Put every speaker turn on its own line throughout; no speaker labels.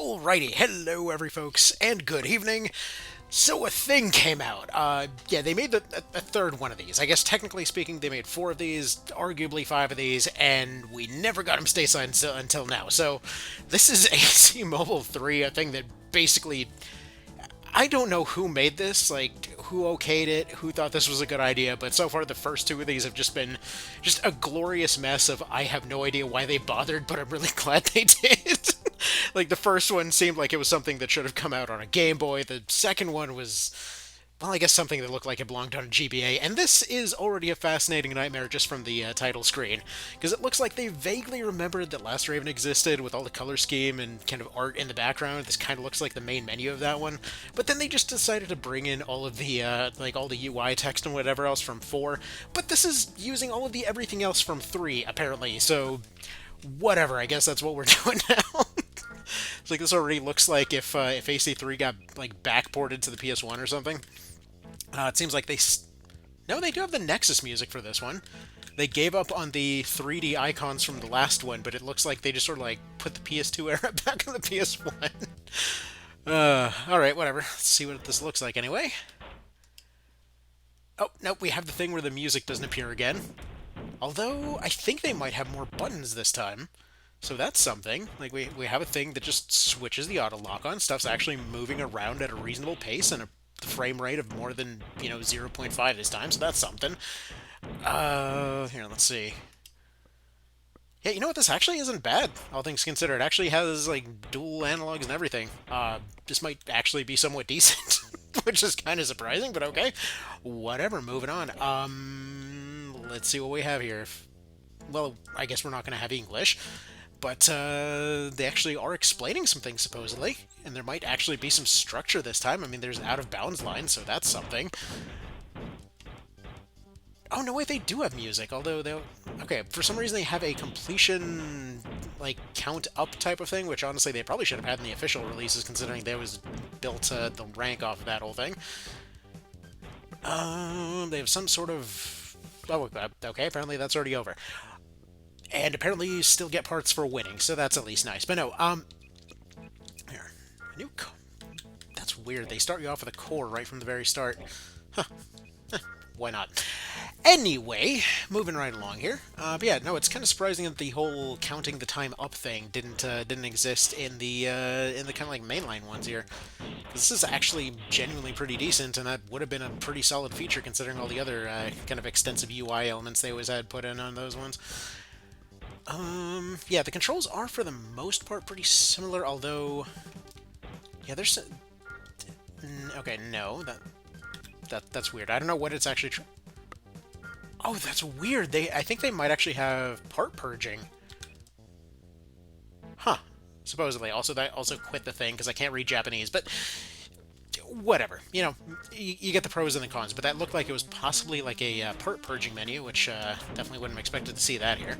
Alrighty, hello every folks, and good evening. So a thing came out. Yeah, they made a third one of these. I guess technically speaking, they made four of these, arguably five of these, and we never got them stateside until now. So this is AC Mobile 3, a thing that basically I don't know who made this, like who okayed it, who thought this was a good idea, but so far the first two of these have just been just a glorious mess of I have no idea why they bothered, but I'm really glad they did. Like the first one seemed like it was something that should have come out on a Game Boy. The second one was, well, I guess something that looked like it belonged on a GBA, and this is already a fascinating nightmare just from the title screen, because it looks like they vaguely remembered that Last Raven existed with all the color scheme and kind of art in the background. This kind of looks like the main menu of that one, but then they just decided to bring in all of the like all the UI text and whatever else from 4, but this is using all of the everything else from 3 apparently. So whatever, I guess that's what we're doing now. It's like this already looks like if AC3 got like backported to the PS1 or something. It seems like no, they do have the Nexus music for this one. They gave up on the 3D icons from the last one, but it looks like they just sort of like put the PS2 era back on the PS1. Alright, whatever. Let's see what this looks like anyway. Oh, nope, we have the thing where the music doesn't appear again. Although, I think they might have more buttons this time. So that's something. Like, we have a thing that just switches the auto lock on. Stuff's actually moving around at a reasonable pace and a frame rate of more than, zero 0.5 this time, so that's something. Here, let's see. Yeah, you know what? This actually isn't bad, all things considered. It actually has, like, dual analogs and everything. This might actually be somewhat decent, which is kind of surprising, but okay. Whatever, moving on. Let's see what we have here. Well, I guess we're not going to have English, but they actually are explaining some things, supposedly, and there might actually be some structure this time. I mean, there's out-of-bounds lines, so that's something. Oh, no, wait, they do have music, although they... Okay, for some reason they have a completion, like, count-up type of thing, which honestly they probably should have had in the official releases, considering they was built the rank off of that whole thing. They have some sort of... Oh, okay, apparently that's already over. And apparently you still get parts for winning, so that's at least nice. But no, here. That's weird. They start you off with a core right from the very start. Huh. Why not? Anyway, moving right along here. But yeah, no, it's kind of surprising that the whole counting the time up thing didn't exist in the kind of like mainline ones here. This is actually genuinely pretty decent, and that would have been a pretty solid feature considering all the other kind of extensive UI elements they always had put in on those ones. Yeah, the controls are for the most part pretty similar, although, yeah, there's, okay, no, that's weird. I don't know what it's actually. Oh, that's weird. I think they might actually have part purging. Huh. Supposedly. Also, that also quit the thing because I can't read Japanese, but whatever. You get the pros and the cons, but that looked like it was possibly like a part purging menu, which definitely wouldn't have expected to see that here.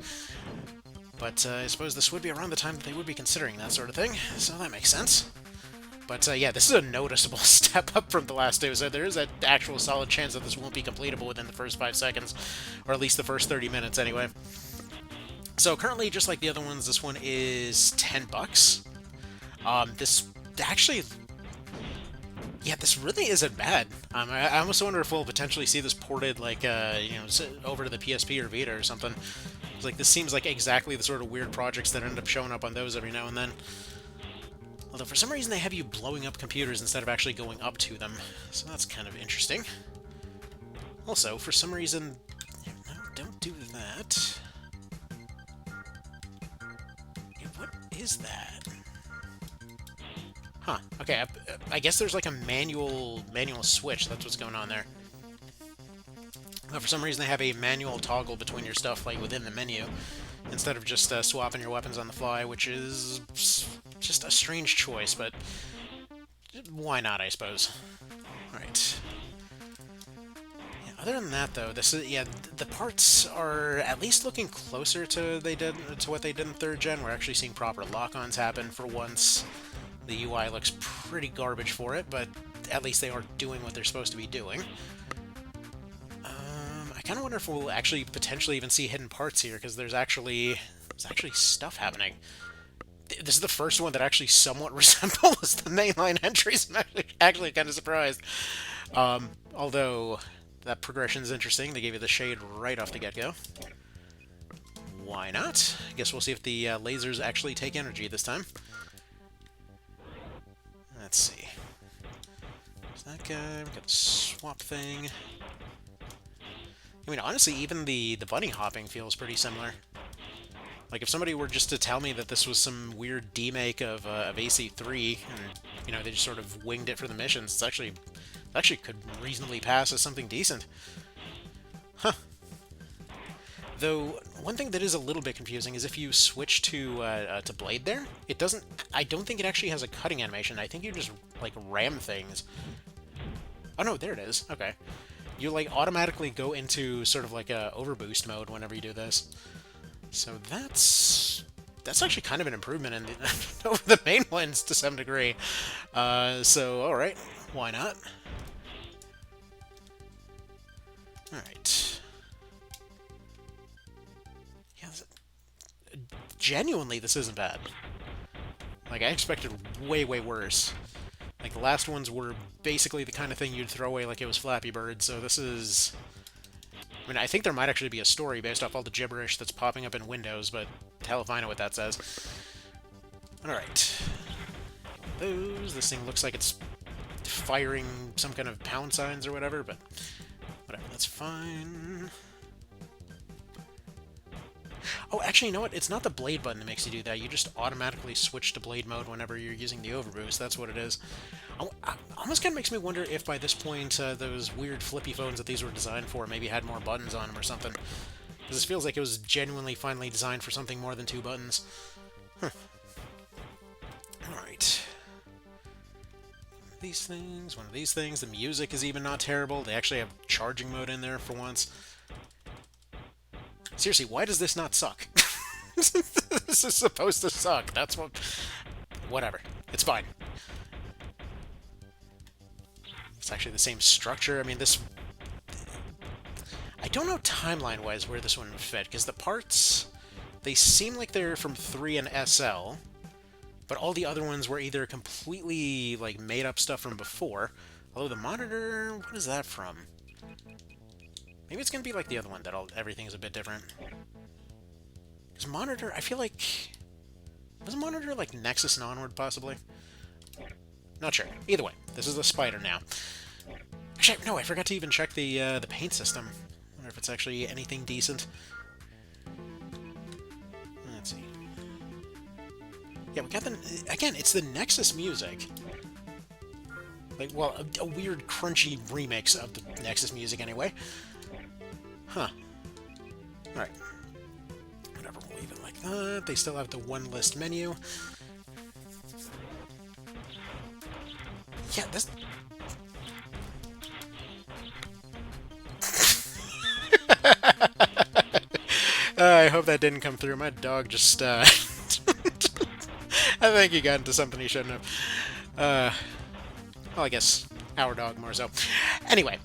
But I suppose this would be around the time that they would be considering that sort of thing, so that makes sense. But yeah, this is a noticeable step up from the last two, so there is an actual solid chance that this won't be completable within the first 5 seconds, or at least the first 30 minutes anyway. So currently, just like the other ones, this one is $10. This actually... Yeah, this really isn't bad. I almost wonder if we'll potentially see this ported, like, over to the PSP or Vita or something. Like, this seems like exactly the sort of weird projects that end up showing up on those every now and then. Although, for some reason, they have you blowing up computers instead of actually going up to them. So that's kind of interesting. Also, for some reason... No, don't do that. Yeah, what is that? Huh. Okay, I guess there's like a manual switch. That's what's going on there. For some reason, they have a manual toggle between your stuff, like, within the menu, instead of just swapping your weapons on the fly, which is just a strange choice, but why not, I suppose. Alright. Yeah, other than that, though, the parts are at least looking closer to what they did in 3rd gen. We're actually seeing proper lock-ons happen for once. The UI looks pretty garbage for it, but at least they are doing what they're supposed to be doing. I kind of wonder if we'll actually potentially even see hidden parts here, because there's actually stuff happening. this is the first one that actually somewhat resembles the mainline entries. I'm actually kind of surprised. Although that progression is interesting. They gave you the shade right off the get-go. Why not? I guess we'll see if the lasers actually take energy this time. Let's see. There's that guy. We've got the swap thing. I mean, honestly, even the bunny hopping feels pretty similar. Like, if somebody were just to tell me that this was some weird demake of AC3, and, you know, they just sort of winged it for the missions, it's actually could reasonably pass as something decent. Huh. Though, one thing that is a little bit confusing is if you switch to Blade there, it doesn't... I don't think it actually has a cutting animation. I think you just, like, ram things. Oh, no, there it is. Okay. You, like, automatically go into sort of like a overboost mode whenever you do this. So that's actually kind of an improvement in over the main ones to some degree. So, alright. Why not? Alright. Yeah, genuinely, this isn't bad. Like, I expected way, way worse. Like, the last ones were basically the kind of thing you'd throw away like it was Flappy Bird, so this is... I mean, I think there might actually be a story based off all the gibberish that's popping up in Windows, but hell if I know what that says. Alright. This thing looks like it's firing some kind of pound signs or whatever, but whatever, that's fine. Oh, actually, you know what? It's not the blade button that makes you do that. You just automatically switch to blade mode whenever you're using the overboost. That's what it is. Almost kind of makes me wonder if by this point those weird flippy phones that these were designed for maybe had more buttons on them or something. Because this feels like it was genuinely finally designed for something more than 2 buttons. Huh. Alright. These things, one of these things. The music is even not terrible. They actually have charging mode in there for once. Seriously, why does this not suck? This is supposed to suck. That's what... Whatever. It's fine. It's actually the same structure. I mean, this... I don't know timeline-wise where this one would fit, because the parts... They seem like they're from 3 and SL, but all the other ones were either completely, like, made-up stuff from before. Although the monitor... What is that from? Maybe it's going to be like the other one, that everything's a bit different. Because monitor, I feel like... Was monitor like Nexus and onward, possibly? Not sure. Either way, this is the Spider now. Actually, no, I forgot to even check the paint system. I wonder if it's actually anything decent. Let's see. Yeah, we got the... Again, it's the Nexus music. Like, well, a weird, crunchy remix of the Nexus music, anyway. Huh. Alright. Whatever, we'll leave it like that. They still have the one list menu. Yeah, this... I hope that didn't come through. My dog just, I think he got into something he shouldn't have. Well, I guess our dog more so. Anyway.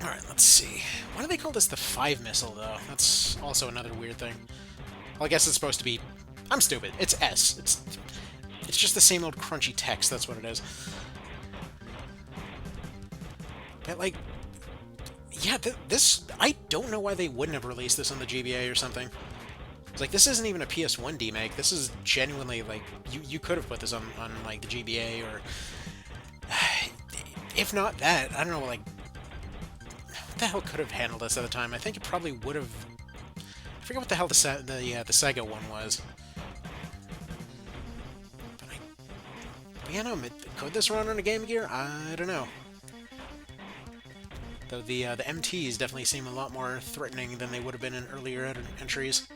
Alright, let's see. Why do they call this the 5 missile, though? That's also another weird thing. Well, I guess it's supposed to be... I'm stupid. It's S. It's just the same old crunchy text, that's what it is. But, like... Yeah, this... I don't know why they wouldn't have released this on the GBA or something. It's like, this isn't even a PS1 demake. This is genuinely, like... You could have put this on, like, the GBA, or... If not that, I don't know, like... What the hell could have handled this at the time? I think it probably would have... I forget what the hell the Sega one was. But yeah, no, could this run on a Game Gear? I don't know. Though the MTs definitely seem a lot more threatening than they would have been in earlier entries.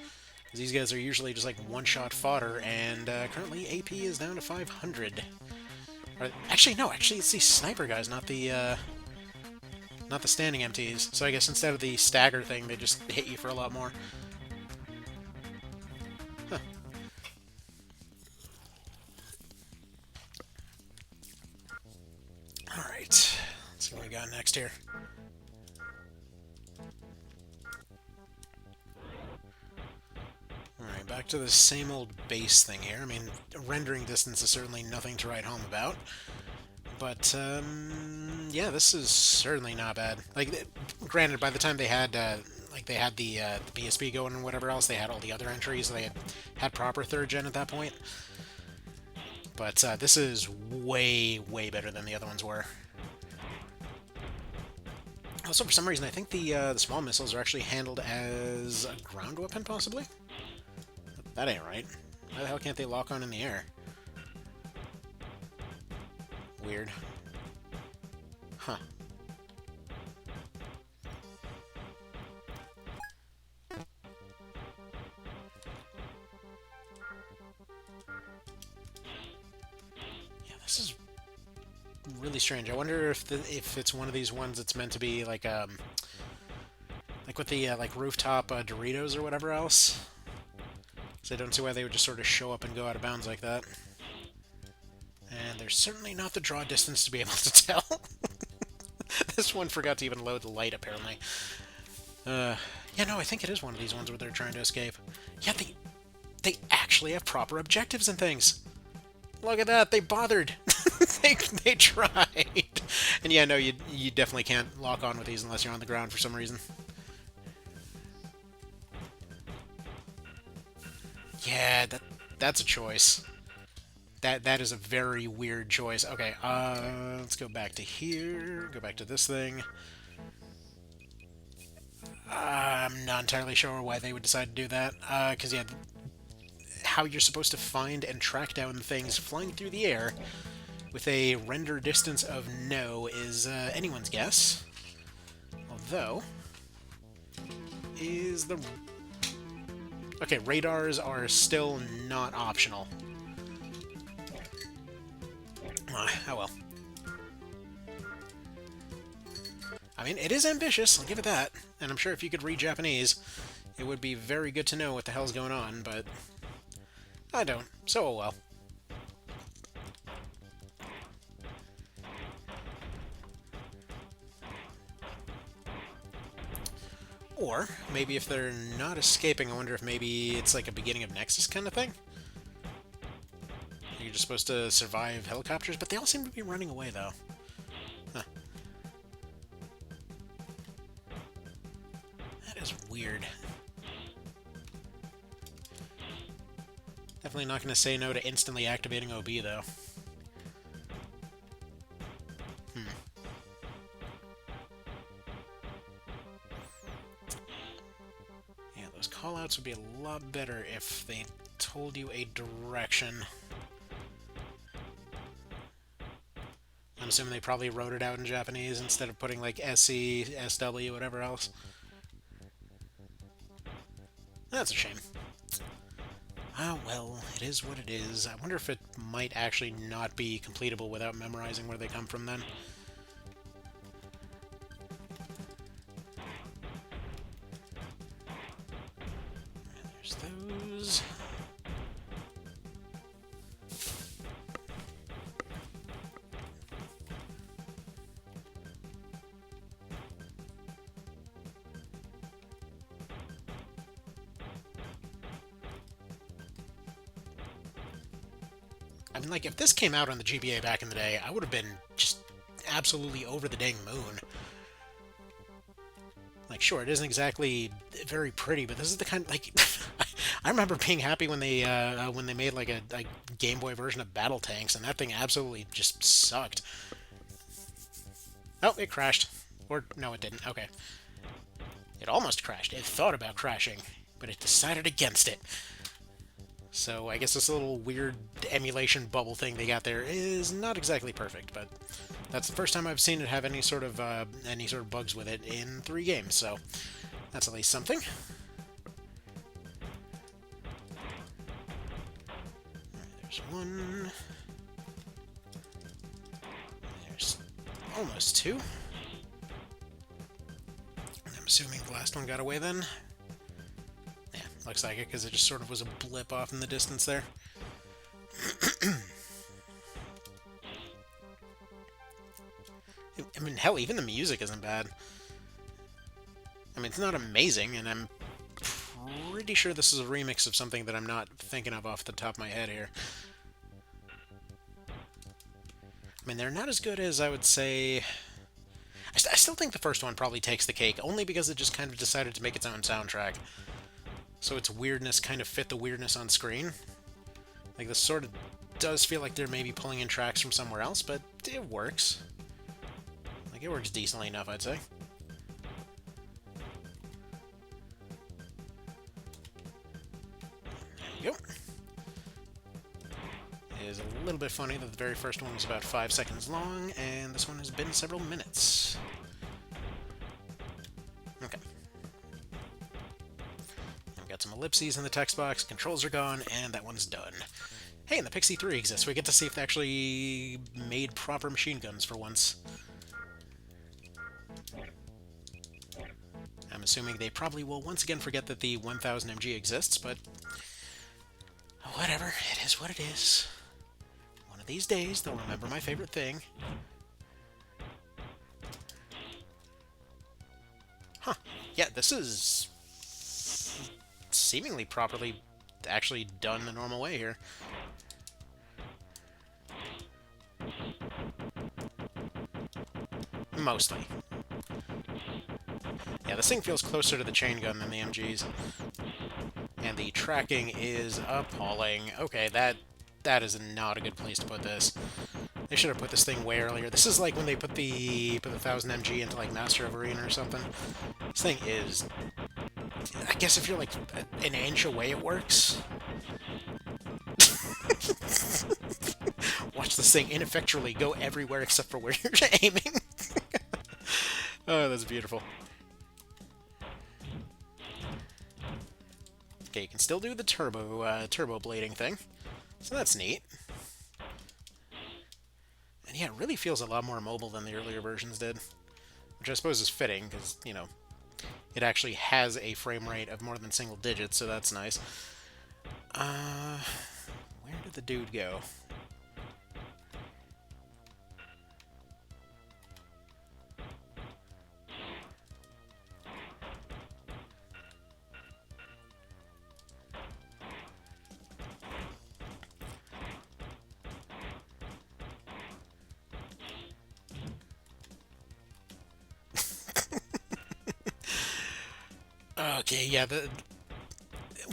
These guys are usually just like one-shot fodder, and currently AP is down to 500. Or, actually, no, actually it's these sniper guys, not the standing MTs. So I guess instead of the stagger thing, they just hit you for a lot more. Huh. Alright, let's see what we got next here. Alright, back back to the same old base thing here. I mean, rendering distance is certainly nothing to write home about. But, yeah, this is certainly not bad. Like, granted, by the time they had, they had the PSP going and whatever else, they had all the other entries. They had proper third gen at that point. But this is way, way better than the other ones were. Also, for some reason, I think the small missiles are actually handled as a ground weapon, possibly? That ain't right. Why the hell can't they lock on in the air? Weird. Huh. This is really strange. I wonder if it's one of these ones that's meant to be like with the like rooftop Doritos or whatever else. So I don't see why they would just sort of show up and go out of bounds like that. And there's certainly not the draw distance to be able to tell. This one forgot to even load the light, apparently. Yeah, no, I think it is one of these ones where they're trying to escape. Yeah, they actually have proper objectives and things. Look at that, they bothered. they tried. And yeah, no, you definitely can't lock on with these unless you're on the ground for some reason. Yeah, that's a choice. That is a very weird choice. Okay, let's go back to here. Go back to this thing. I'm not entirely sure why they would decide to do that. Because, yeah, how you're supposed to find and track down things flying through the air with a render distance of no is anyone's guess. Although, is the... Okay, radars are still not optional. Oh well. I mean, it is ambitious, I'll give it that. And I'm sure if you could read Japanese, it would be very good to know what the hell's going on, but... I don't. So, oh well. Or, maybe if they're not escaping, I wonder if maybe it's like a beginning of Nexus kind of thing? You're just supposed to survive helicopters, but they all seem to be running away, though. Huh. That is weird. Definitely not going to say no to instantly activating OB, though. Yeah, those callouts would be a lot better if they told you a direction. I'm assuming they probably wrote it out in Japanese instead of putting, like, SE, SW, whatever else. That's a shame. Ah, well, it is what it is. I wonder if it might actually not be completable without memorizing where they come from then. There's those. I mean, like, if this came out on the GBA back in the day, I would have been just absolutely over the dang moon. Like, sure, it isn't exactly very pretty, but this is the kind of, like... I remember being happy when they made, like, a Game Boy version of Battle Tanks, and that thing absolutely just sucked. Oh, it crashed. Or, no, it didn't. Okay. It almost crashed. It thought about crashing, but it decided against it. So I guess this little weird emulation bubble thing they got there is not exactly perfect, but that's the first time I've seen it have any sort of bugs with it in 3 games, so that's at least something. There's one. There's almost 2. I'm assuming the last one got away then. Looks like it, because it just sort of was a blip off in the distance there. I mean, hell, even the music isn't bad. I mean, it's not amazing, and I'm pretty sure this is a remix of something that I'm not thinking of off the top of my head here. I mean, they're not as good as I would say... I still think the first one probably takes the cake, only because it just kind of decided to make its own soundtrack. So its weirdness kind of fit the weirdness on screen. Like, this sort of does feel like they're maybe pulling in tracks from somewhere else, but it works. Like, it works decently enough, I'd say. There you go. It is a little bit funny that the very first one was about 5 seconds long, and this one has been several minutes. Okay. We've got some ellipses in the text box, controls are gone, and that one's done. Hey, and the Pixie 3 exists. We get to see if they actually made proper machine guns for once. I'm assuming they probably will once again forget that the 1000 MG exists, but whatever, it is what it is. One of these days, they'll remember my favorite thing. Huh. Yeah, this is seemingly properly actually done the normal way here. Mostly. Yeah, this thing feels closer to the chain gun than the MGs. And the tracking is appalling. Okay, that is not a good place to put this. They should have put this thing way earlier. This is like when they put the 1000 MG into like Master of Arena or something. This thing is... I guess if you're like an inch away, it works. Watch this thing ineffectually go everywhere except for where you're aiming. Oh, that's beautiful. Okay, you can still do the turbo blading thing, so that's neat. And yeah, it really feels a lot more mobile than the earlier versions did, which I suppose is fitting because, you know, it actually has a frame rate of more than single digits, so that's nice. Where did the dude go? Okay, yeah,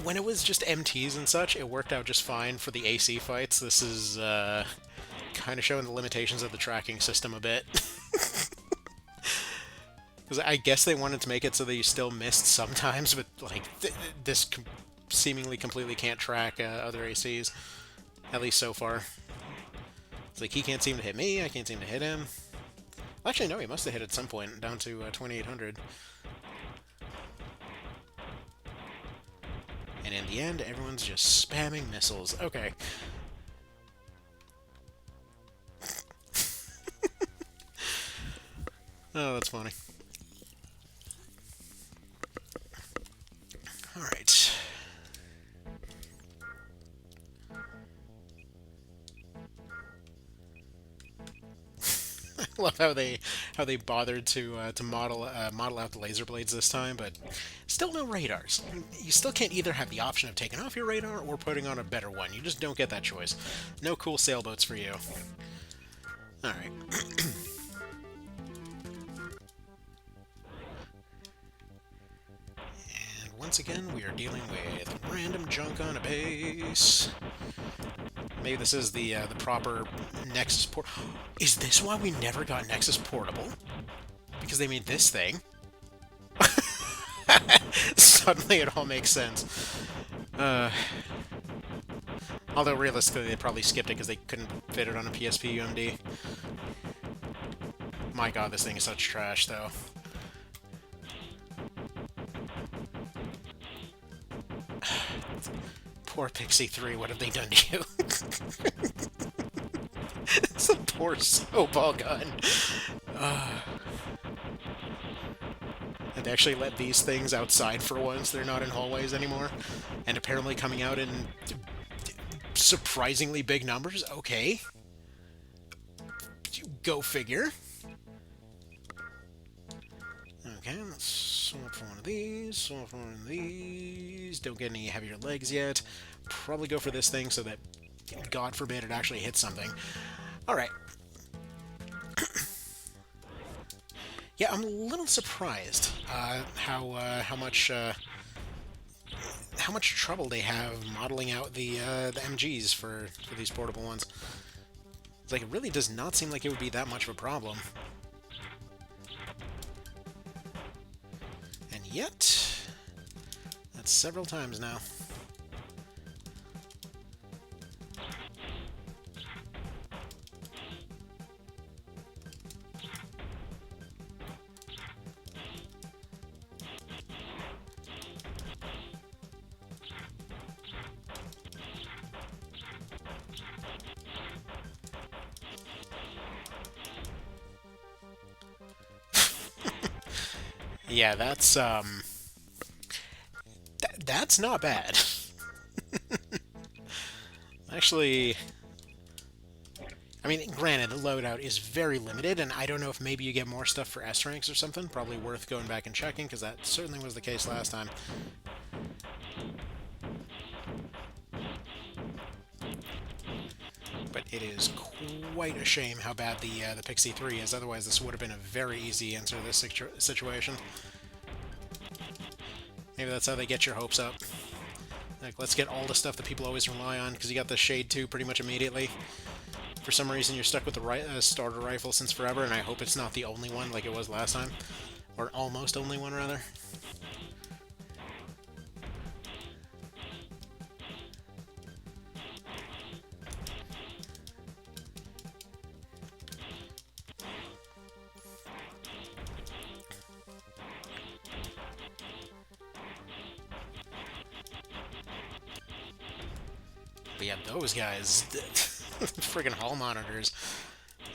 when it was just MTs and such, it worked out just fine for the AC fights. This is kind of showing the limitations of the tracking system a bit. Because I guess they wanted to make it so that you still missed sometimes, but like this seemingly completely can't track other ACs, at least so far. It's like he can't seem to hit me, I can't seem to hit him. Actually, no, he must have hit at some point, down to 2800. And in the end, everyone's just spamming missiles. Okay. Oh, that's funny. Alright. I love how they bothered to model out the laser blades this time, but still no radars. You still can't either have the option of taking off your radar or putting on a better one. You just don't get that choice. No cool sailboats for you. All right. And once again, we are dealing with random junk on a base. Maybe this is the proper Nexus port. Is this why we never got Nexus Portable? Because they made this thing? Suddenly it all makes sense. Although realistically they probably skipped it because they couldn't fit it on a PSP UMD. My god, this thing is such trash, though. Poor Pixie 3, what have they done to you? It's a poor snowball gun. And they actually let these things outside for once. They're not in hallways anymore. And apparently coming out in surprisingly big numbers. Okay. Go figure. Okay, let's Swap for one of these, swap for one of these. Don't get any heavier legs yet. Probably go for this thing so that, God forbid, it actually hits something. Alright. Yeah, I'm a little surprised how much trouble they have modeling out the MGs for these portable ones. It's like, it really does not seem like it would be that much of a problem. And yet, that's several times now. Yeah, that's not bad. Actually, I mean, granted, the loadout is very limited, and I don't know if maybe you get more stuff for S ranks or something. Probably worth going back and checking, because that certainly was the case last time. But it is quite a shame how bad the Pixie 3 is. Otherwise, this would have been a very easy answer to this situation. Maybe that's how they get your hopes up. Like, let's get all the stuff that people always rely on, because you got the Shade 2 pretty much immediately. For some reason, you're stuck with the starter rifle since forever, and I hope it's not the only one like it was last time. Or almost only one, rather. But yeah, those guys, friggin' hall monitors.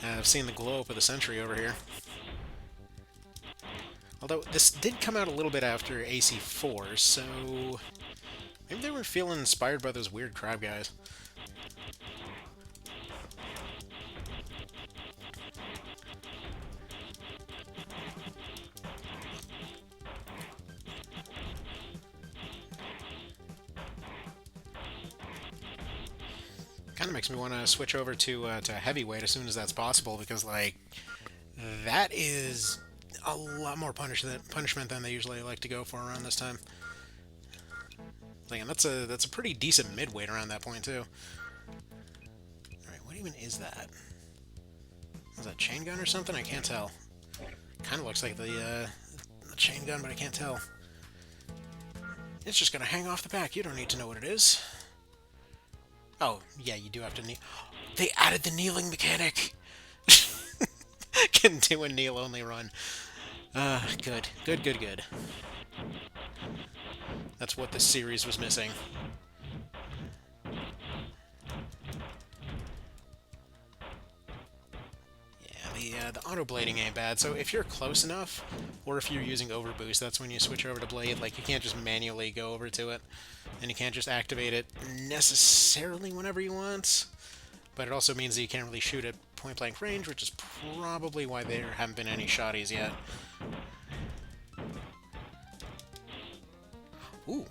I've seen the glow up of the century over here. Although, this did come out a little bit after AC4, so maybe they were feeling inspired by those weird crab guys. Kind of makes me want to switch over to heavyweight as soon as that's possible, because, like, that is a lot more punishment than they usually like to go for around this time. Like, and that's a pretty decent midweight around that point too. All right, what even is that? Is that chain gun or something? I can't tell. Kind of looks like the chain gun, but I can't tell. It's just gonna hang off the back. You don't need to know what it is. Oh, yeah, you do have to kneel. They added the kneeling mechanic! Can do a kneel-only run. Good. Good, good, good. That's what this series was missing. Yeah, the auto-blading ain't bad, so if you're close enough, or if you're using overboost, that's when you switch over to blade. Like, you can't just manually go over to it, and you can't just activate it necessarily whenever you want, but it also means that you can't really shoot at point-blank range, which is probably why there haven't been any shotties yet. Ooh.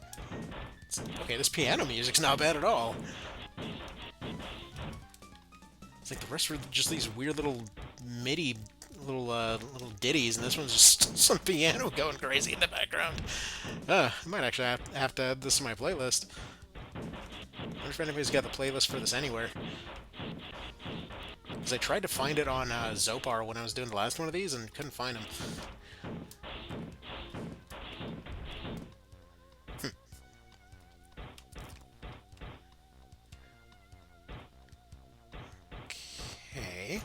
Okay, this piano music's not bad at all. It's like the rest were just these weird little MIDI little ditties, and this one's just some piano going crazy in the background. I might actually have to add this to my playlist. I wonder if anybody's got the playlist for this anywhere. Because I tried to find it on Zopar when I was doing the last one of these, and couldn't find them. Okay.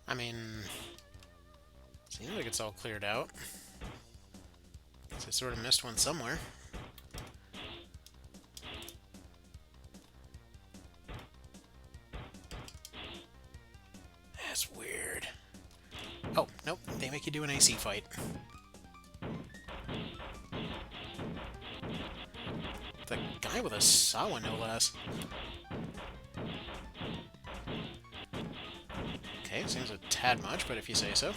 I mean, seems like it's all cleared out. So I sort of missed one somewhere. That's weird. Oh, nope, they make you do an AC fight. The guy with a sawa, no less. Okay, Seems a tad much, but if you say so.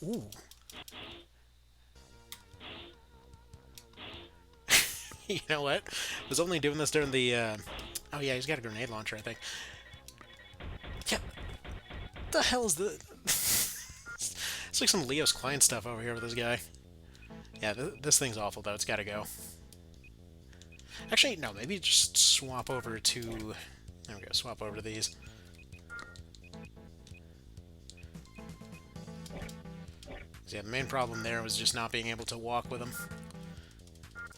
Ooh. You know what? I was only doing this during the, Oh yeah, he's got a grenade launcher, I think. Yeah. What the hell is the... It's like some Leo's Klein stuff over here with this guy. Yeah, this thing's awful, though. It's gotta go. Actually, no, maybe just swap over to... There we go, swap over to these. Yeah, the main problem there was just not being able to walk with them.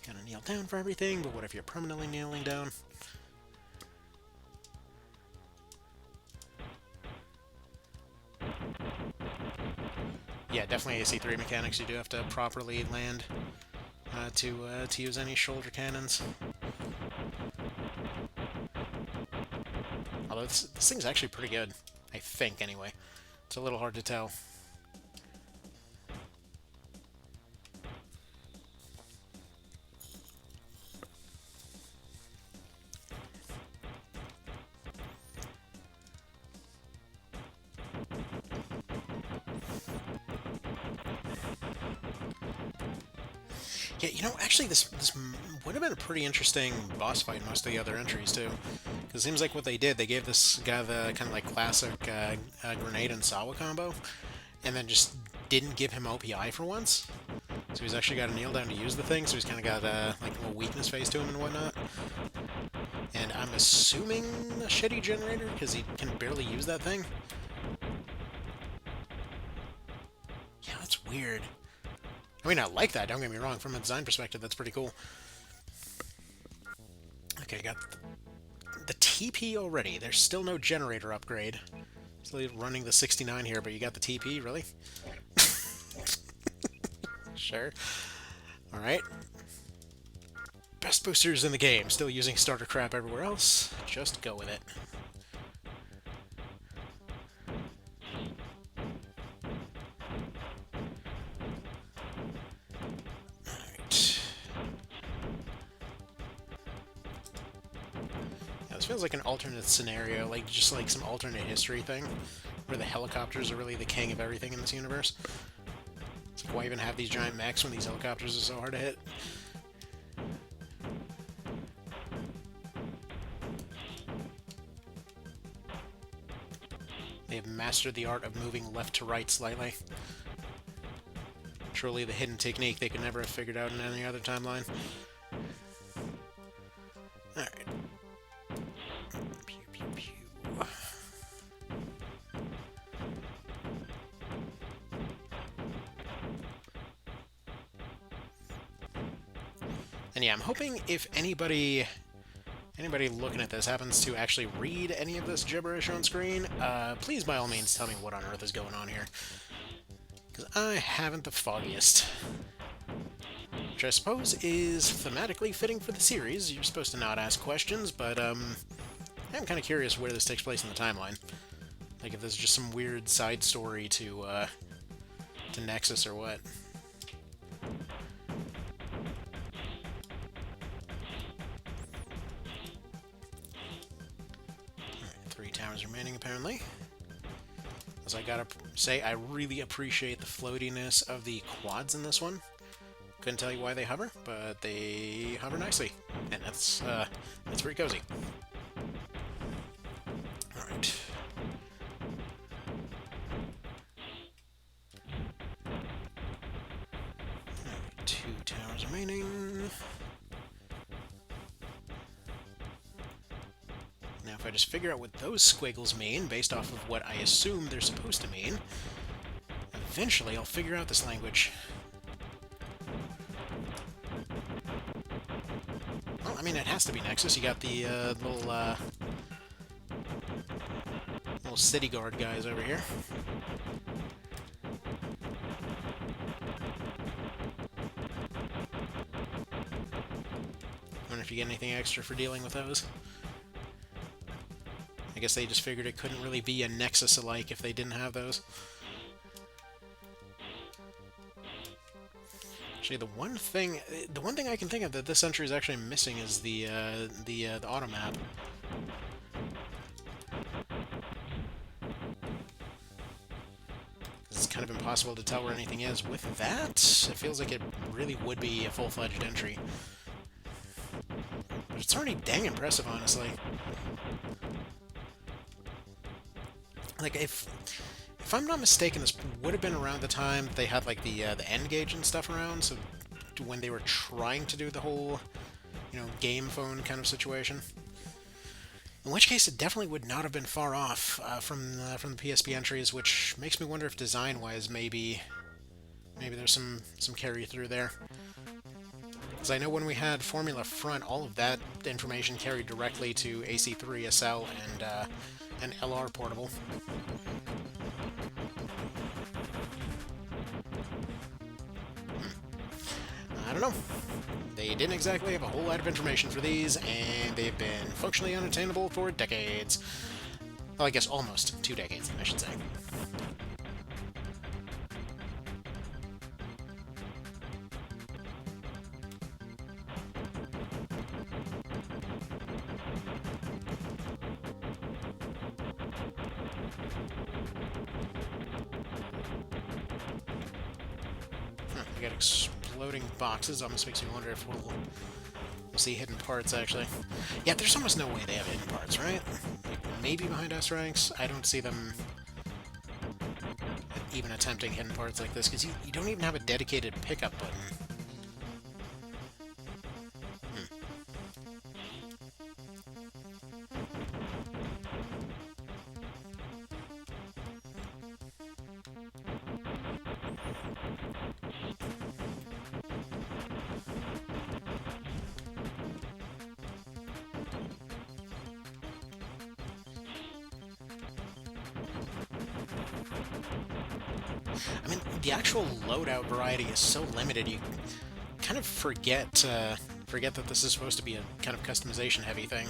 Gotta kneel down for everything, but what if you're permanently kneeling down? Yeah, definitely AC3 mechanics. You do have to properly land to use any shoulder cannons. Although this thing's actually pretty good, I think, anyway. It's a little hard to tell. Yeah, you know, actually, this would have been a pretty interesting boss fight in most of the other entries, too. Because it seems like what they did, they gave this guy the kind of like classic grenade and Sawa combo, and then just didn't give him OPI for once. So he's actually got to kneel down to use the thing, so he's kind of got like a little weakness phase to him and whatnot. And I'm assuming a shitty generator, because he can barely use that thing. Yeah, that's weird. I mean, I like that, don't get me wrong. From a design perspective, that's pretty cool. Okay, got the TP already. There's still no generator upgrade. Still running the 69 here, but you got the TP? Really? Sure. Alright. Best boosters in the game. Still using starter crap everywhere else. Just go with it. Feels like an alternate scenario, like just like some alternate history thing, where the helicopters are really the king of everything in this universe. It's like, why even have these giant mechs when these helicopters are so hard to hit? They have mastered the art of moving left to right slightly. Truly the hidden technique they could never have figured out in any other timeline. Alright. And yeah, I'm hoping if anybody looking at this happens to actually read any of this gibberish on screen, please by all means tell me what on earth is going on here. Because I haven't the foggiest. Which I suppose is thematically fitting for the series. You're supposed to not ask questions, but I'm kind of curious where this takes place in the timeline. Like if there's just some weird side story to Nexus or what. Towers remaining, apparently. As I gotta say, I really appreciate the floatiness of the quads in this one. Couldn't tell you why they hover, but they hover nicely, and that's pretty cozy. All right. Two towers remaining. Now, if I just figure out what those squiggles mean, based off of what I assume they're supposed to mean, eventually I'll figure out this language. Well, I mean, it has to be Nexus. You got the little city guard guys over here. Wonder if you get anything extra for dealing with those. I guess they just figured it couldn't really be a Nexus alike if they didn't have those. Actually, the one thing I can think of that this entry is actually missing is the auto map. It's kind of impossible to tell where anything is. With that, it feels like it really would be a full-fledged entry. But it's already dang impressive, honestly. Like, if I'm not mistaken, this would have been around the time they had, like, the end gauge and stuff around, so when they were trying to do the whole, game phone kind of situation. In which case, it definitely would not have been far off from the PSP entries, which makes me wonder if design-wise, maybe there's some carry through there. Because I know when we had Formula Front, all of that information carried directly to AC3, SL, and LR Portable. I don't know. They didn't exactly have a whole lot of information for these, and they've been functionally unattainable for decades. Well, I guess almost 2 decades, I should say. We got exploding boxes. Almost makes me wonder if we'll see hidden parts, actually. Yeah, there's almost no way they have hidden parts, right? Like, maybe behind S ranks. I don't see them even attempting hidden parts like this, because you don't even have a dedicated pickup button. I mean, the actual loadout variety is so limited, you kind of forget that this is supposed to be a kind of customization-heavy thing.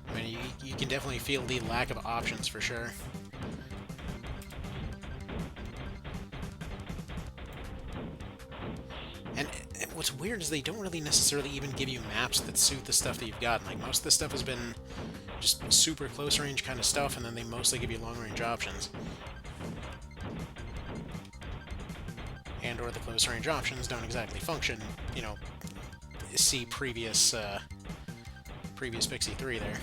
I mean, you can definitely feel the lack of options for sure. And what's weird is they don't really necessarily even give you maps that suit the stuff that you've got. Like, most of this stuff has been just super close range kind of stuff, and then they mostly give you long range options. And or the close range options don't exactly function, see previous Pixie 3 there.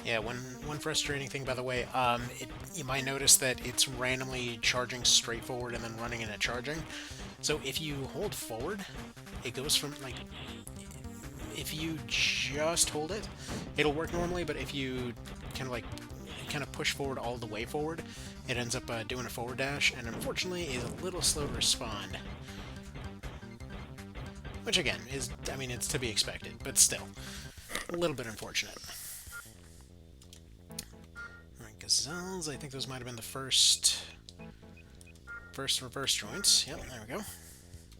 Yeah, one frustrating thing, by the way, you might notice that it's randomly charging straight forward and then running into charging. So if you hold forward, it goes from, like, if you just hold it, it'll work normally, but if you kind of push forward all the way forward, it ends up doing a forward dash, and unfortunately is a little slow to respond. Which, again, it's to be expected, but still, a little bit unfortunate. Gazelles, I think those might have been the first reverse joints. Yep, there we go.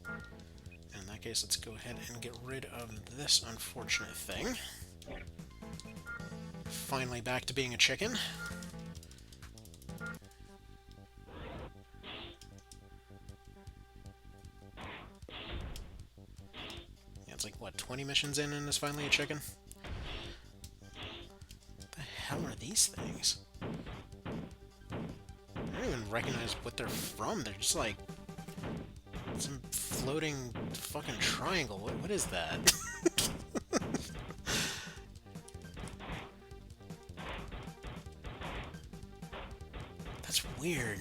And in that case, let's go ahead and get rid of this unfortunate thing. Finally back to being a chicken. Yeah, it's like, what, 20 missions in and it's finally a chicken? What the hell are these things? I don't even recognize what they're from. They're just like some floating fucking triangle. What is that? That's weird.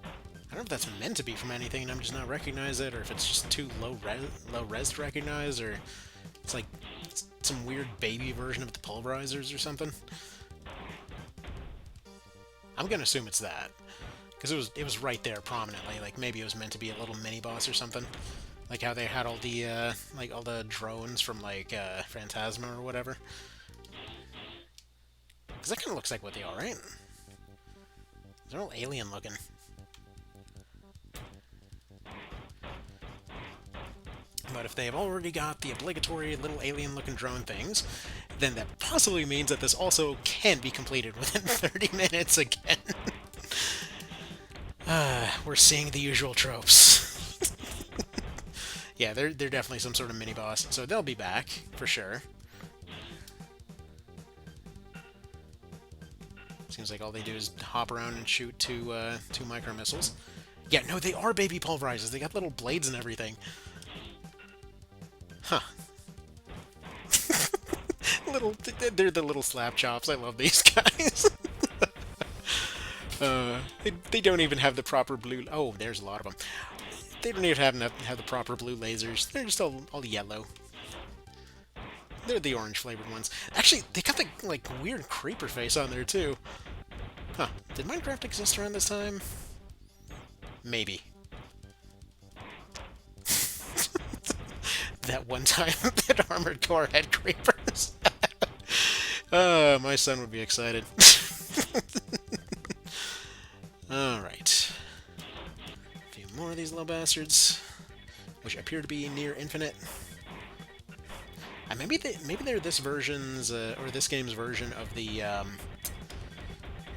I don't know if that's meant to be from anything and I'm just not recognizing it, or if it's just too low res to recognize, or it's like some weird baby version of the pulverizers or something. I'm gonna assume it's that. Because it was right there prominently. Like, maybe it was meant to be a little mini-boss or something. Like how they had all the drones from, like, Phantasma or whatever. Because that kind of looks like what they are, right? They're all alien looking. But if they've already got the obligatory little alien-looking drone things, then that possibly means that this also can be completed within 30 minutes again. We're seeing the usual tropes. Yeah, they're definitely some sort of mini-boss, so they'll be back, for sure. Seems like all they do is hop around and shoot two micro-missiles. Yeah, no, they are baby pulverizers. They got little blades and everything. Huh. They're the little slap chops. I love these guys. They don't even have the proper blue... Oh, there's a lot of them. They don't even have the proper blue lasers. They're just all yellow. They're the orange-flavored ones. Actually, they got the, like, weird creeper face on there, too. Huh. Did Minecraft exist around this time? Maybe. That one time that Armored Core had creepers. My son would be excited. Alright. A few more of these little bastards, which appear to be near infinite. Maybe they're this version's, or this game's version of the,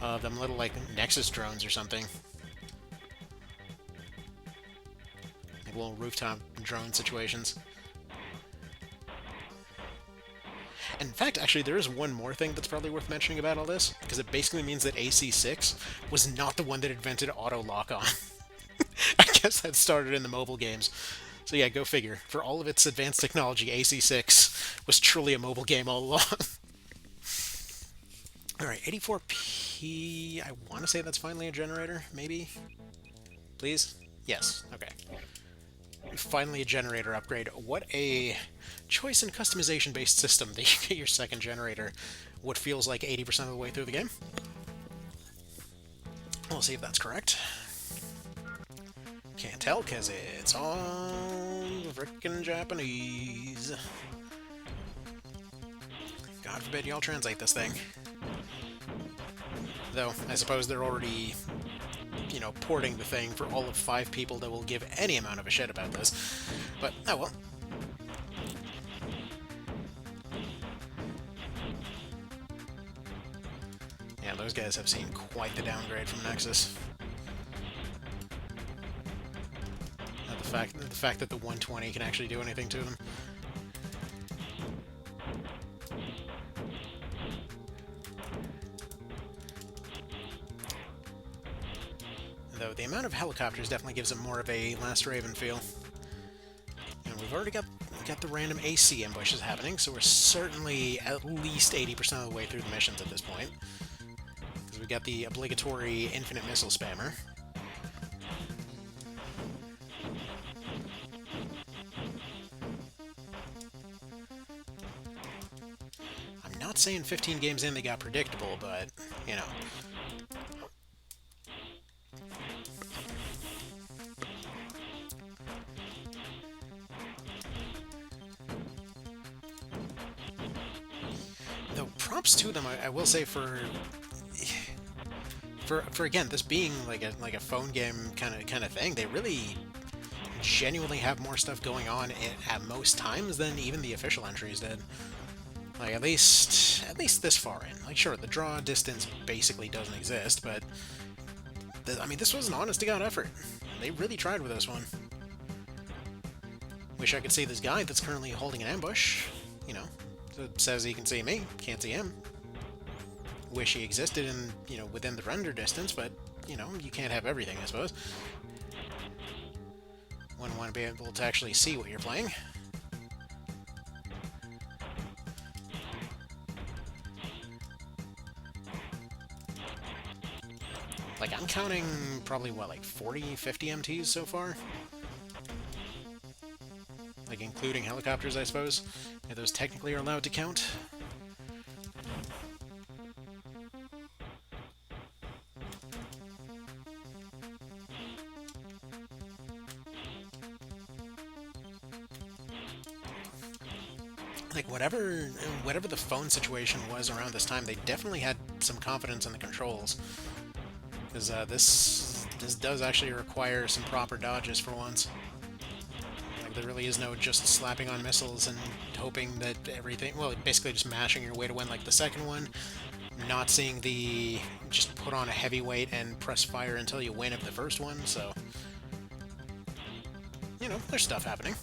them little, like, Nexus drones or something. Like little rooftop drone situations. And in fact, actually, there is one more thing that's probably worth mentioning about all this, because it basically means that AC6 was not the one that invented auto lock-on. I guess that started in the mobile games. So yeah, go figure. For all of its advanced technology, AC6 was truly a mobile game all along. Alright, 84p... I want to say that's finally a generator, maybe? Please? Yes, okay. Finally a generator upgrade. What a choice and customization-based system that you get your second generator what feels like 80% of the way through the game. We'll see if that's correct. Can't tell, because it's all frickin' Japanese. God forbid y'all translate this thing. Though, I suppose they're already, you know, porting the thing for all of 5 people that will give any amount of a shit about this. But, oh well. Yeah, those guys have seen quite the downgrade from Nexus. The fact that the 120 can actually do anything to them. Though the amount of helicopters definitely gives it more of a Last Raven feel. And we've already got the random AC ambushes happening, so we're certainly at least 80% of the way through the missions at this point. Because we've got the obligatory infinite missile spammer. I'm not saying 15 games in they got predictable, but, you know. Though props to them, I will say for again, this being like a phone game kind of thing, they really genuinely have more stuff going on at most times than even the official entries did. Like, at least this far in. Like, sure, the draw distance basically doesn't exist, but I mean, this was an honest-to-God effort. They really tried with this one. Wish I could see this guy that's currently holding an ambush. You know, it says he can see me, can't see him. Wish he existed in, you know, within the render distance, but, you know, you can't have everything, I suppose. Wouldn't want to be able to actually see what you're playing. Like, I'm counting probably, what, like 40, 50 MTs so far? Like, including helicopters, I suppose? If those technically are allowed to count. Like, whatever the phone situation was around this time, they definitely had some confidence in the controls. Because this does actually require some proper dodges for once. Like, there really is no just slapping on missiles and hoping that everything... Well, basically just mashing your way to win like the second one. Not seeing the... just put on a heavyweight and press fire until you win of the first one, so... You know, there's stuff happening.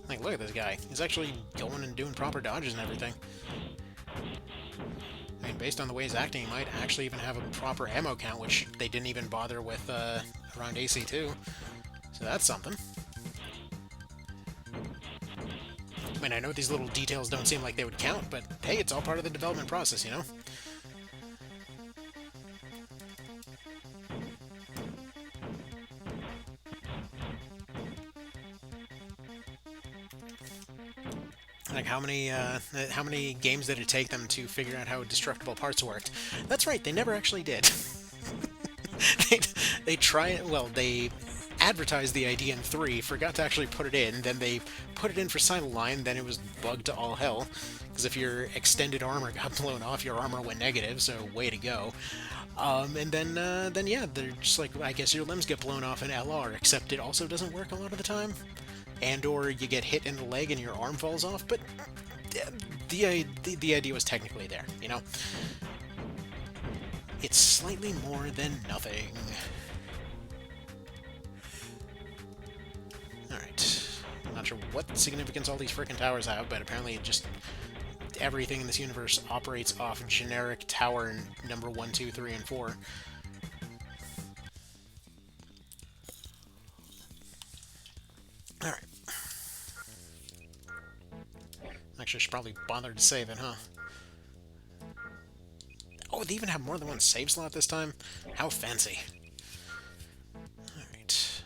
Like, look at this guy. He's actually going and doing proper dodges and everything. I mean, based on the way he's acting, he might actually even have a proper ammo count, which they didn't even bother with around AC2. So that's something. I mean, I know these little details don't seem like they would count, but hey, it's all part of the development process, you know? Like, how many games did it take them to figure out how destructible parts worked? That's right, they never actually did. they they advertised the idea in 3, forgot to actually put it in, then they put it in for Silent Line, then it was bugged to all hell. Because if your extended armor got blown off, your armor went negative, so way to go. And then yeah, they're just like, I guess your limbs get blown off in LR, except it also doesn't work a lot of the time. And or you get hit in the leg and your arm falls off, but the idea was technically there, you know? It's slightly more than nothing. Alright. I'm not sure what significance all these frickin' towers have, but apparently it just... everything in this universe operates off generic tower number 1, 2, 3, and 4. Alright. Actually, I should probably bother to save it, huh? Oh, they even have more than one save slot this time? How fancy. Alright.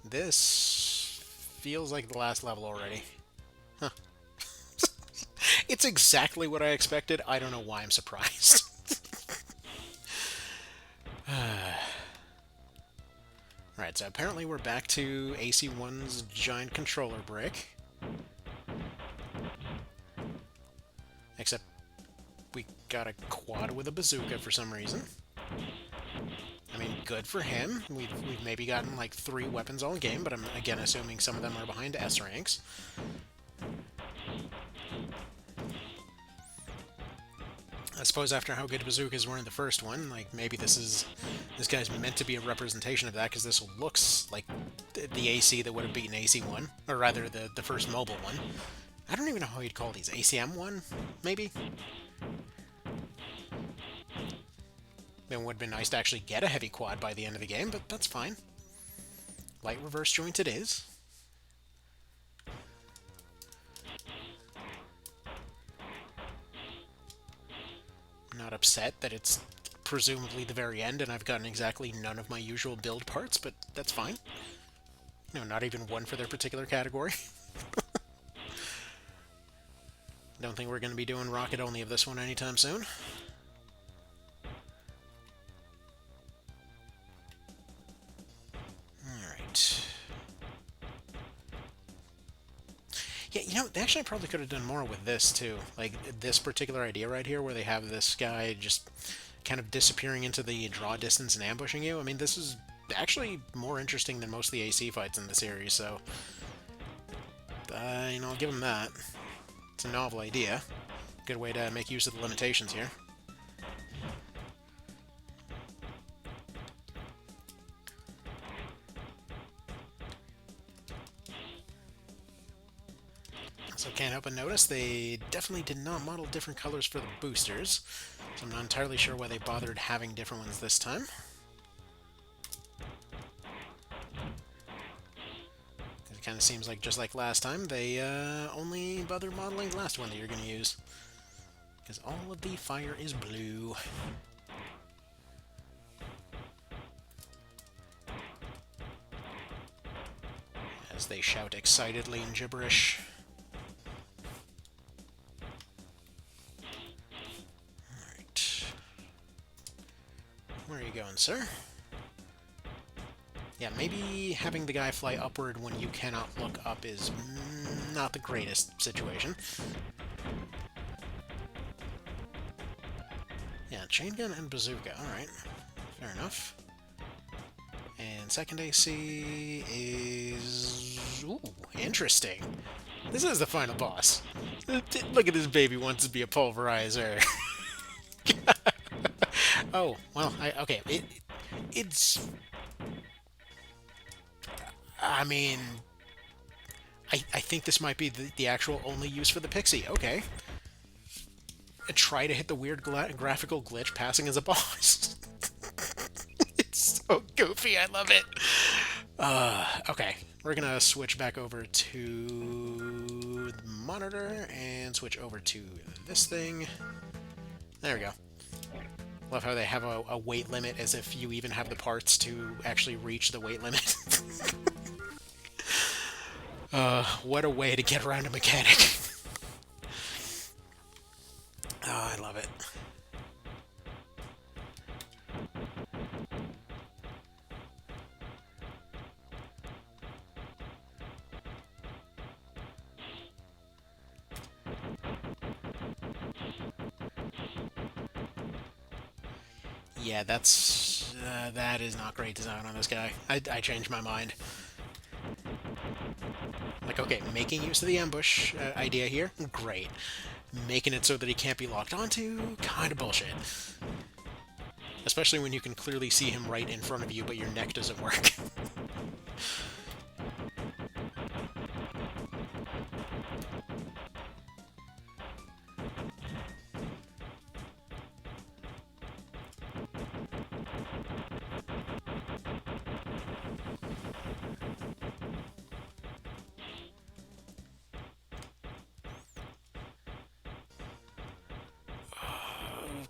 This feels like the last level already. Huh. It's exactly what I expected. I don't know why I'm surprised. Alright, so apparently we're back to AC1's giant controller brick. Except we got a quad with a bazooka for some reason. I mean, good for him. We've maybe gotten like 3 weapons all game, but I'm again assuming some of them are behind S ranks. I suppose after how good bazookas were in the first one, like, maybe this guy's meant to be a representation of that, because this looks like the AC that would have beaten AC1, or rather the first mobile one. I don't even know how you'd call these. ACM1, maybe? It would have been nice to actually get a heavy quad by the end of the game, but that's fine. Light reverse joint it is. I'm not upset that it's presumably the very end and I've gotten exactly none of my usual build parts, but that's fine. You know, not even one for their particular category. Don't think we're going to be doing rocket only of this one anytime soon. Alright. Yeah, you know, they actually probably could have done more with this, too. Like, this particular idea right here, where they have this guy just kind of disappearing into the draw distance and ambushing you. I mean, this is actually more interesting than most of the AC fights in the series, so... you know, I'll give them that. It's a novel idea. Good way to make use of the limitations here. So can't help but notice they definitely did not model different colors for the boosters, so I'm not entirely sure why they bothered having different ones this time. It kind of seems like, just like last time, they only bother modeling the last one that you're going to use. Because all of the fire is blue. As they shout excitedly in gibberish. Alright. Where are you going, sir? Yeah, maybe having the guy fly upward when you cannot look up is not the greatest situation. Yeah, chain gun and bazooka. Alright, fair enough. And second AC is... Ooh, interesting. This is the final boss. Look at this baby wants to be a pulverizer. Oh, well, okay. It's... I mean... I think this might be the actual only use for the pixie. Okay. Try to hit the weird graphical glitch passing as a boss. It's so goofy. I love it. Okay. We're going to switch back over to the monitor and switch over to this thing. There we go. Love how they have a weight limit as if you even have the parts to actually reach the weight limit. What a way to get around a mechanic. Oh, I love it. Yeah, that is not great design on this guy. I changed my mind. Like, okay, making use of the ambush idea here, great. Making it so that he can't be locked onto, kind of bullshit. Especially when you can clearly see him right in front of you, but your neck doesn't work.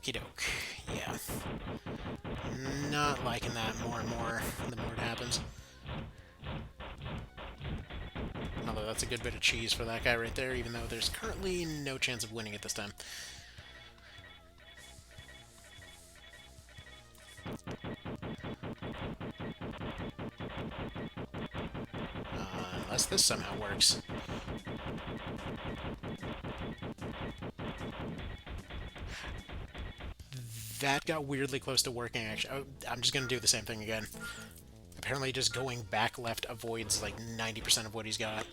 Okie doke. Yeah. Not liking that more and more the more it happens. Although that's a good bit of cheese for that guy right there, even though there's currently no chance of winning it this time. Unless this somehow works. That got weirdly close to working, actually. Oh, I'm just going to do the same thing again. Apparently just going back left avoids like 90% of what he's got.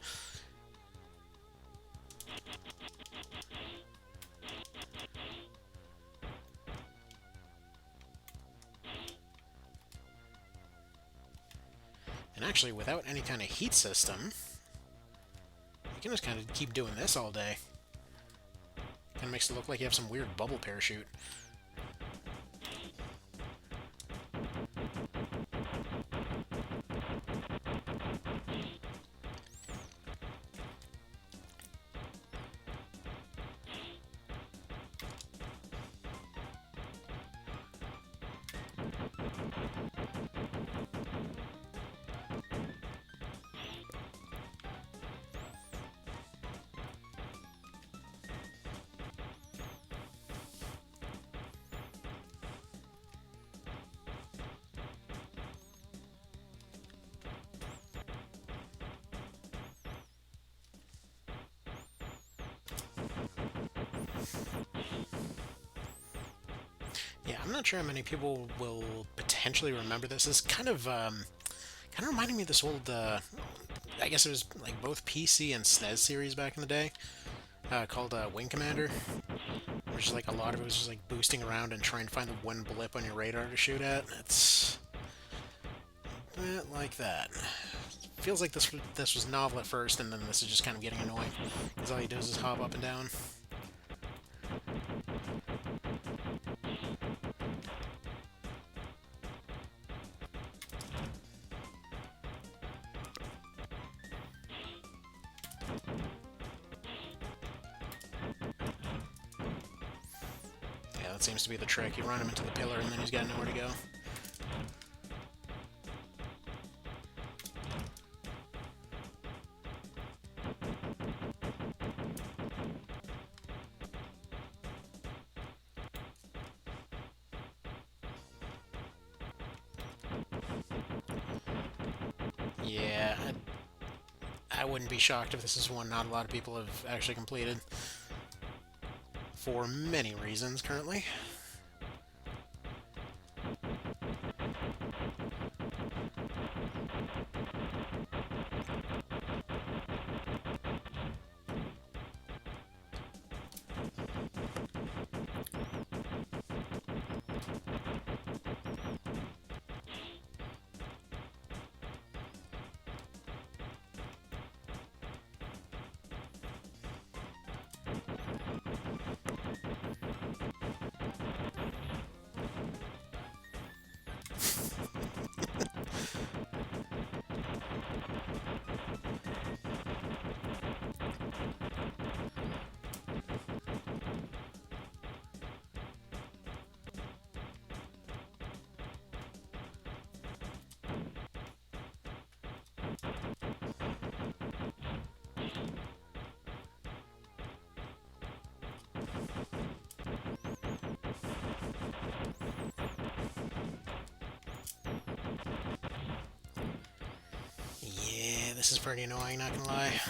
And actually, without any kind of heat system, you can just kind of keep doing this all day. Kind of makes it look like you have some weird bubble parachute. Yeah, I'm not sure how many people will potentially remember this. It's kind of reminding me of this old, I guess it was like both PC and SNES series back in the day, called Wing Commander, which is like a lot of it was just like boosting around and trying to find the one blip on your radar to shoot at. It's a bit like that. Feels like this was novel at first, and then this is just kind of getting annoying, because all he does is hop up and down. That seems to be the trick. You run him into the pillar and then he's got nowhere to go. Yeah, I wouldn't be shocked if this is one not a lot of people have actually completed for many reasons currently. Yeah, this is pretty annoying, not gonna lie.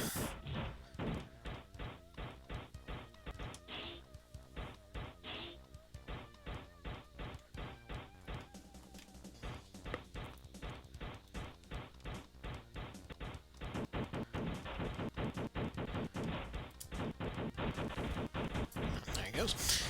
There he goes.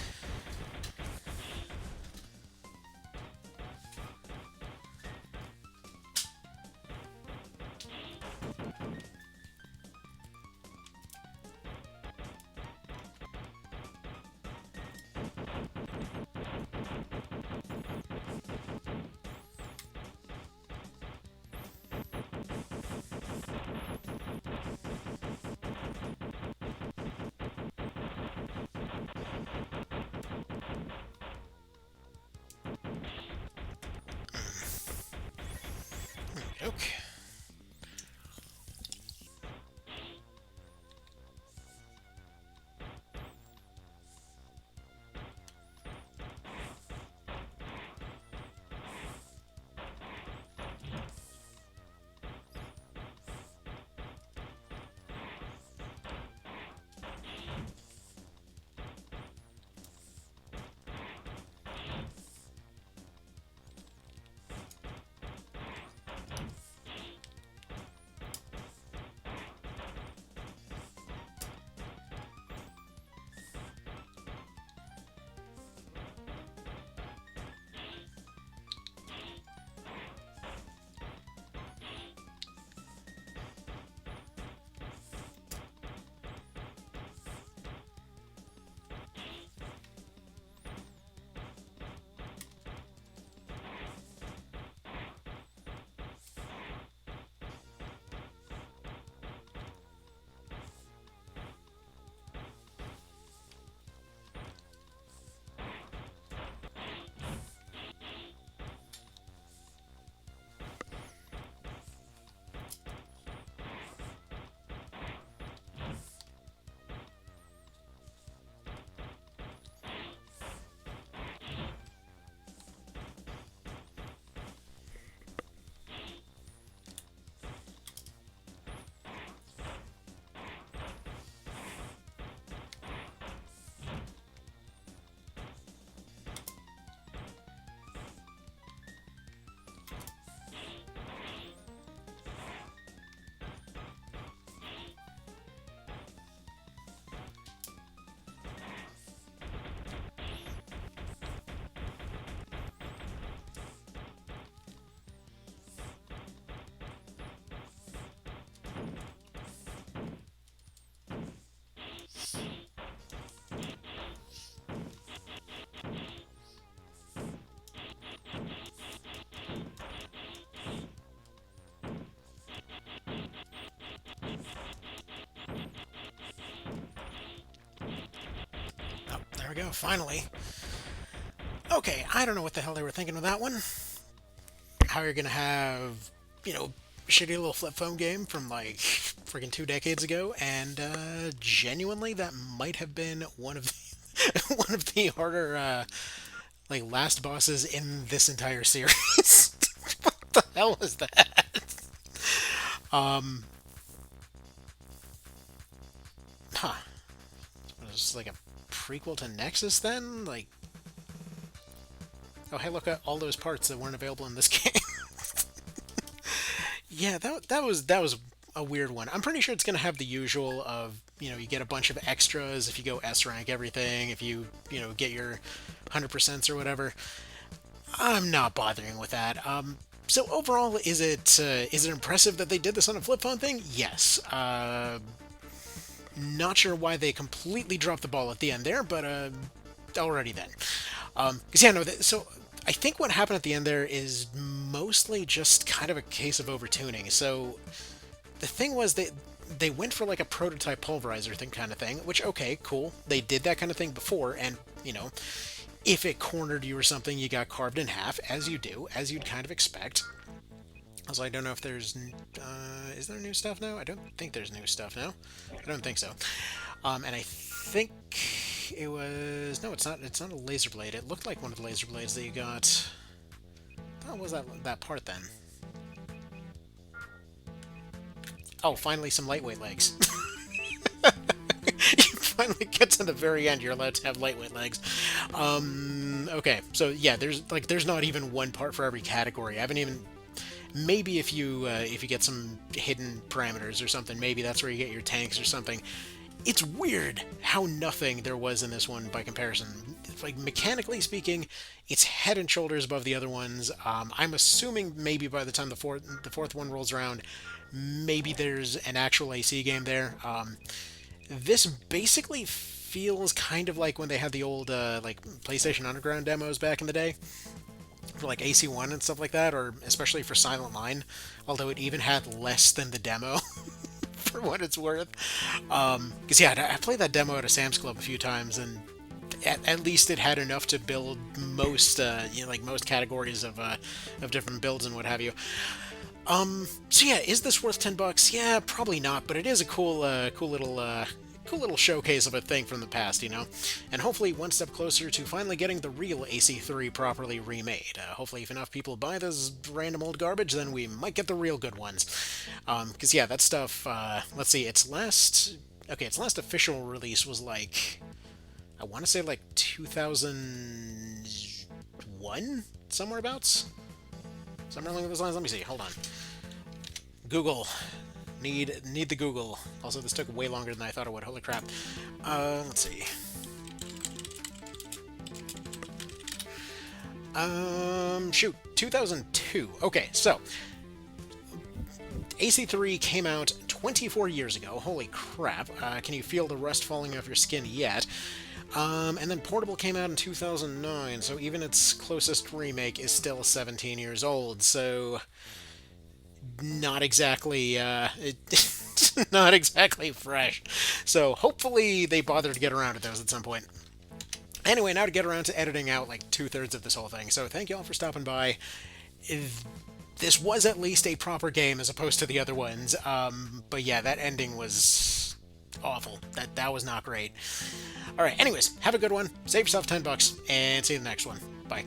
Okay. Oh, there we go, finally. Okay, I don't know what the hell they were thinking with that one. How you're gonna have, you know, shitty little flip phone game from like freaking 2 decades ago, and genuinely, that might have been one of the, one of the harder like last bosses in this entire series. What the hell is that? Um, huh. Was this like a prequel to Nexus then? Like, oh hey, look at all those parts that weren't available in this game. Yeah, that was a weird one. I'm pretty sure it's gonna have the usual of you get a bunch of extras if you go S rank everything, if you get your 100% or whatever. I'm not bothering with that. So overall, is it impressive that they did this on a flip phone thing? Yes. Not sure why they completely dropped the ball at the end there, but already then. Because yeah, no. So I think what happened at the end there is mostly just kind of a case of overtuning. So the thing was they went for like a prototype pulverizer thing kind of thing, which okay, cool. They did that kind of thing before, and if it cornered you or something, you got carved in half, as you do, as you'd kind of expect. Also, I don't know if there's is there new stuff now? I don't think there's new stuff now. I don't think so. And I think it was no, it's not. It's not a laser blade. It looked like one of the laser blades that you got. What was that part then? Oh, finally some lightweight legs. You finally get to the very end, you're allowed to have lightweight legs. Okay, so yeah, there's not even one part for every category. I haven't even. Maybe if you get some hidden parameters or something, maybe that's where you get your tanks or something. It's weird how nothing there was in this one by comparison. Like mechanically speaking, it's head and shoulders above the other ones. I'm assuming maybe by the time the fourth one rolls around, maybe there's an actual AC game there. This basically feels kind of like when they had the old like PlayStation Underground demos back in the day for like AC1 and stuff like that, or especially for Silent Line, although it even had less than the demo for what it's worth. Because yeah, I played that demo at a Sam's Club a few times, and at least it had enough to build most like most categories of different builds and what have you. So yeah, is this worth $10? Yeah, probably not, but it is a cool little showcase of a thing from the past. And hopefully one step closer to finally getting the real AC3 properly remade. Hopefully if enough people buy this random old garbage, then we might get the real good ones. Because yeah, that stuff, let's see, its last official release was like, I want to say like 2001? Somewhere abouts? Somewhere along those lines. Let me see, hold on. Google. Need the Google. Also, this took way longer than I thought it would. Holy crap. Let's see. Shoot. 2002. Okay, so AC3 came out 24 years ago. Holy crap. Can you feel the rust falling off your skin yet? And then Portable came out in 2009, so even its closest remake is still 17 years old, so not exactly not exactly fresh. So hopefully they bother to get around to those at some point. Anyway, now to get around to editing out like 2/3 of this whole thing. So thank you all for stopping by. This was at least a proper game as opposed to the other ones. But yeah, that ending was awful. That was not great. All right. Anyways, have a good one. Save yourself $10, and see you in the next one. Bye.